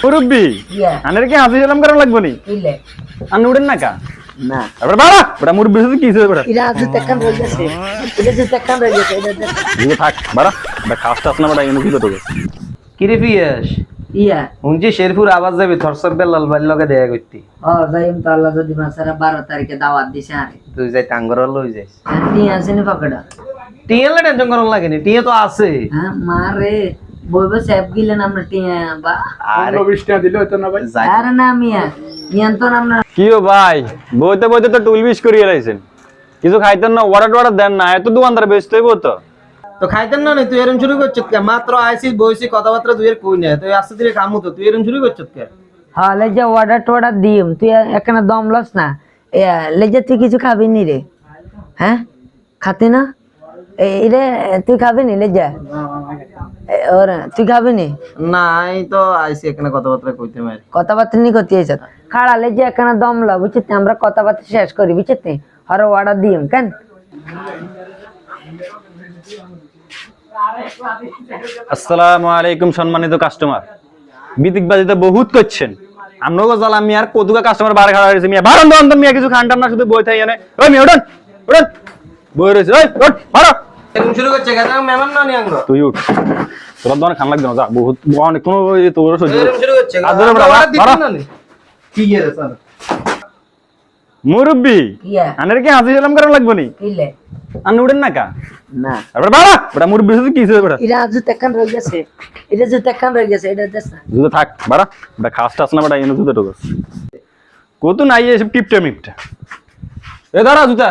মুরব্বি আনের কি হাসি সালাম করা লাগবো নি আন উড়েন না কা না তারপর বাড়া বড় মুরব্বি শুধু কি হইছে বড় এটা আজু তেকান রয়ে গেছে এটা যে তেকান রয়ে গেছে এটা দিকে থাক বাড়া এটা খাসটা আসনা বড় এনে কি তো কিরে পিয়াস ইয়া হুনজি শেরপুর আওয়াজ যাবে থরসর বেলাল ভাই লগে দেখা করতি যাইম তো আল্লাহ যদি মাসারা 12 তারিখে দাওয়াত দিছে আরে তুই যাই টাঙ্গর লই যাইস টিয়া আসেনি পকেটা টিএল টেনশন করন লাগেনি টিএ তো আছে হ্যাঁ মারে বইবে সাহেব গিলেন আমরা টিয়া বা আর 20 টাকা দিলে হতো না ভাই আরে না মিয়া নিয়ন্ত্রণ আমরা কি ও ভাই বইতে বইতে তো টুলবিশ করিয়ে লাইছেন কিছু খাইতেন না ওয়াটার দেন না এত দোকানদার বেচতে হইব তো খাইতেন না তুই এরম শুরু করছিস কে মাত্র আইছিস বইছি কথাবার্তা তুই এর কই না তুই আস্তে ধীরে কামু তো তুই এরম শুরু করছিস কে হ্যাঁ লেজা অর্ডার দিম তুই এখানে দম লস না লেজা তুই কিছু খাবি নি রে হ্যাঁ খাতি না রে তুই খাবি নি লেজা ওর তুই খাবি নি নাই তো আইছি এখানে কথাবার্তা কইতে মারি কথাবার্তা নি করতে এসে খাড়া লেজা এখানে দম ল বুঝছিস আমরা কথাবার্তা শেষ করি বুঝছিস হর অর্ডার দিম কেন আসসালামু আলাইকুম সম্মানিত কাস্টমার বিদিকবাজিতে বহুত করছেন আমনগো জাল আমি আর কতগুলো কাস্টমার বার খাড়া হইছে মিয়া বারণ দন মিয়া কিছু খানটাম না শুধু বই থাই এনে ওই মিয়া উঠুন উঠুন বই রইছে ওই উঠ মারো এরম শুরু করছে কেন মেহমান না নি আঙ্গো তুই উঠ তোর দন খান লাগবে না যা বহুত অনেক কোন তোর সহ্য এরম শুরু করছে আদরে বড় মারো কি গেরে স্যার মুরব্বি ইয়া আনের কি হাসি সালাম করা লাগবে নি কিলে আন উড়েন না কা না তারপর বাড়া বড় মুরব্বি শুধু কি হইছে বড় এটা আজু তেকান রয়ে গেছে এটা যে তেকান রয়ে গেছে এটা দেখ না জুতো থাক বাড়া এটা খাসটা আসনা বড় এনে জুতো ঢোকস কত নাই এসব টিপটা মিপটা এ দাঁড়া জুতা